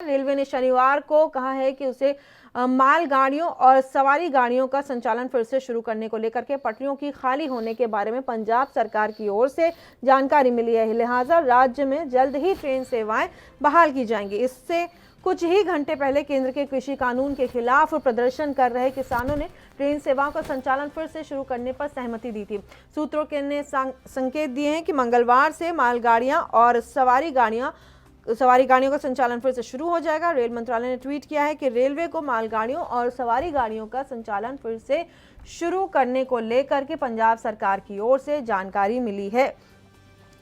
Railway ने शनिवार को कहा है कि उसे माल गाड़ियों और सवारी गाड़ियों का संचालन फिर से शुरू करने को लेकर के पटरियों की खाली होने के बारे में पंजाब सरकार की ओर से जानकारी मिली है। लिहाजा राज्य में जल्द ही ट्रेन सेवाएं बहाल की जाएंगी। इससे कुछ ही घंटे पहले केंद्र के कृषि कानून के खिलाफ प्रदर्शन कर रहे किसानों ने ट्रेन सेवाओं का संचालन फिर से शुरू करने पर सहमति दी थी। सूत्रों के ने संकेत दिए हैं कि मंगलवार से मालगाड़ियां और सवारी गाड़ियों का संचालन फिर से शुरू हो जाएगा। रेल मंत्रालय ने ट्वीट किया है कि रेलवे को मालगाड़ियों और सवारी गाड़ियों का संचालन फिर से शुरू करने को लेकर के पंजाब सरकार की ओर से जानकारी मिली है।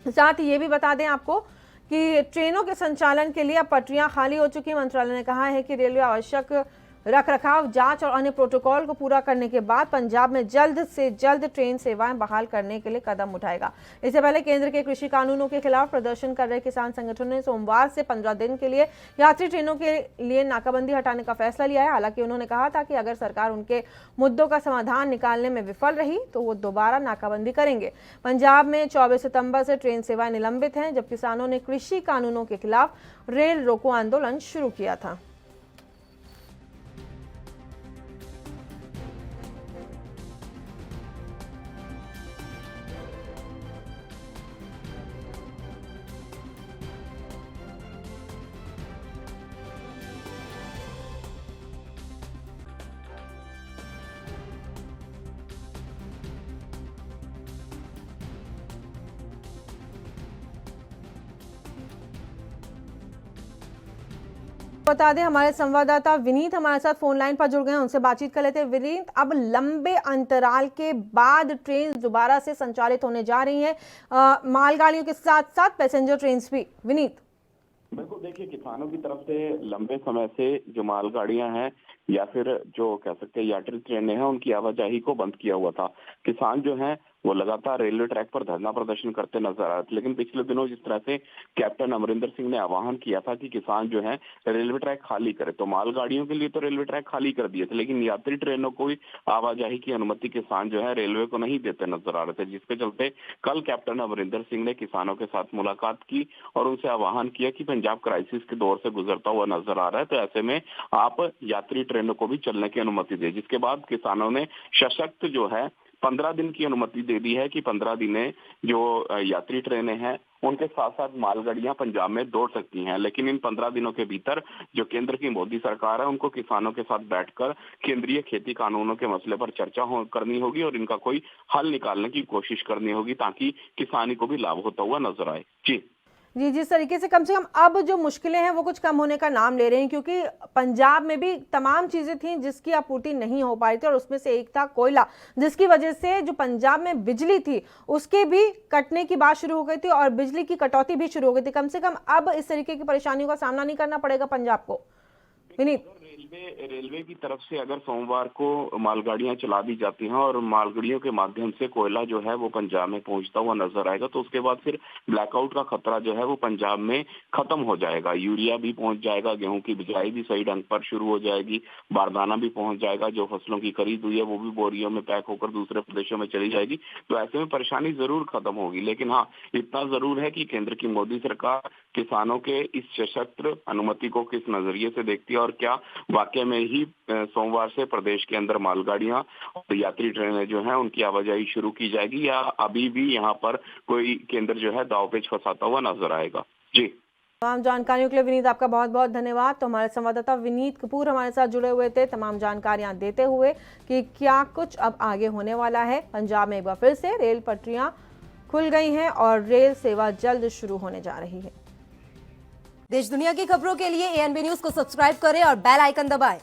साथ ही ये भी बता दें आपको कि ट्रेनों के संचालन के लिए अब पटरियां खाली हो चुकी हैं। मंत्रालय ने कहा है कि रेलवे आवश्यक रखरखाव, जांच और अन्य प्रोटोकॉल को पूरा करने के बाद पंजाब में जल्द से जल्द ट्रेन सेवाएं बहाल करने के लिए कदम उठाएगा। इससे पहले केंद्र के कृषि कानूनों के खिलाफ प्रदर्शन कर रहे किसान संगठनों ने सोमवार से 15 दिन के लिए यात्री ट्रेनों के लिए नाकाबंदी हटाने का फैसला लिया है। हालांकि उन्होंने कहा था कि अगर सरकार उनके मुद्दों का समाधान निकालने में विफल रही तो वो दोबारा नाकाबंदी करेंगे। पंजाब में 24 सितंबर से ट्रेन सेवाएं निलंबित हैं, जब किसानों ने कृषि कानूनों के खिलाफ रेल रोको आंदोलन शुरू किया था। बता दें, हमारे संवाददाता विनीत हमारे साथ फोन लाइन पर जुड़ गए हैं, उनसे बातचीत कर लेते हैं। विनीत, अब लंबे अंतराल के बाद ट्रेन दोबारा से संचालित होने जा रही हैं, मालगाड़ियों के साथ साथ पैसेंजर ट्रेन भी। विनीत, बिल्कुल, देखिए, किसानों की तरफ से लंबे समय से जो मालगाड़ियां हैं या फिर जो कह सकते हैं यात्री ट्रेनें हैं, उनकी आवाजाही को बंद किया हुआ था। किसान जो हैं वो लगातार रेलवे ट्रैक पर धरना प्रदर्शन करते नजर आ रहे थे। लेकिन पिछले दिनों जिस तरह से कैप्टन अमरिंदर सिंह ने आह्वान किया था कि किसान जो है रेलवे ट्रैक खाली करे, तो मालगाड़ियों के लिए तो रेलवे ट्रैक खाली कर दिए थे, लेकिन यात्री ट्रेनों को आवाजाही की अनुमति किसान जो है रेलवे को नहीं देते नजर आ रहे थे, जिसके चलते कल कैप्टन अमरिंदर सिंह ने किसानों के साथ मुलाकात की और उनसे आह्वान किया कि पंजाब क्राइसिस के दौर से गुजरता हुआ नजर आ रहा है, तो ऐसे में आप यात्री ट्रेनों को भी चलने की अनुमति दे। जिसके बाद किसानों ने सशक्त जो है 15 दिन की अनुमति दे दी है कि 15 दिन जो यात्री ट्रेनें हैं उनके साथ साथ मालगाड़ियां पंजाब में दौड़ सकती हैं। लेकिन इन 15 दिनों के भीतर जो केंद्र की मोदी सरकार है उनको किसानों के साथ बैठकर केंद्रीय खेती कानूनों के मसले पर चर्चा करनी होगी और इनका कोई हल निकालने की कोशिश करनी होगी ताकि किसानी को भी लाभ होता हुआ नजर आए। जी, जिस तरीके से कम अब जो मुश्किलें हैं वो कुछ कम होने का नाम ले रही हैं, क्योंकि पंजाब में भी तमाम चीजें थी जिसकी आपूर्ति नहीं हो पाई थी और उसमें से एक था कोयला, जिसकी वजह से जो पंजाब में बिजली थी उसके भी कटने की बात शुरू हो गई थी और बिजली की कटौती भी शुरू हो गई थी। कम से कम अब इस तरीके की परेशानियों का सामना नहीं करना पड़ेगा पंजाब को। विनीत, रेलवे की तरफ से अगर सोमवार को मालगाड़ियां चला दी जाती हैं और मालगाड़ियों के माध्यम से कोयला जो है वो पंजाब में पहुंचता हुआ नजर आएगा, तो उसके बाद फिर ब्लैकआउट का खतरा जो है वो पंजाब में खत्म हो जाएगा। यूरिया भी पहुंच जाएगा, गेहूं की बिजाई भी सही ढंग पर शुरू हो जाएगी, बारदाना भी पहुंच जाएगा, जो फसलों की खरीद हुई है वो भी बोरियों में पैक होकर दूसरे प्रदेशों में चली जाएगी। तो ऐसे में परेशानी जरूर खत्म होगी। लेकिन हाँ, इतना जरूर है कि केंद्र की मोदी सरकार किसानों के इस सशक्त अनुमति को किस नजरिए से देखती है और क्या वाकई में ही सोमवार से प्रदेश के अंदर मालगाड़ियां और यात्री ट्रेनें जो हैं उनकी आवाजाही शुरू की जाएगी या अभी भी यहां पर कोई केंद्र जो है दांवपेच फंसाता हुआ नजर आएगा। जी, तमाम जानकारियों के लिए विनीत आपका बहुत बहुत धन्यवाद। तो हमारे संवाददाता विनीत कपूर हमारे साथ जुड़े हुए थे, तमाम जानकारियां देते हुए कि क्या कुछ अब आगे होने वाला है। पंजाब में एक बार फिर से रेल पटरियां खुल गई हैं और रेल सेवा जल्द शुरू होने जा रही है। देश दुनिया की खबरों के लिए एएनबी न्यूज को सब्सक्राइब करें और बेल आइकन दबाएं।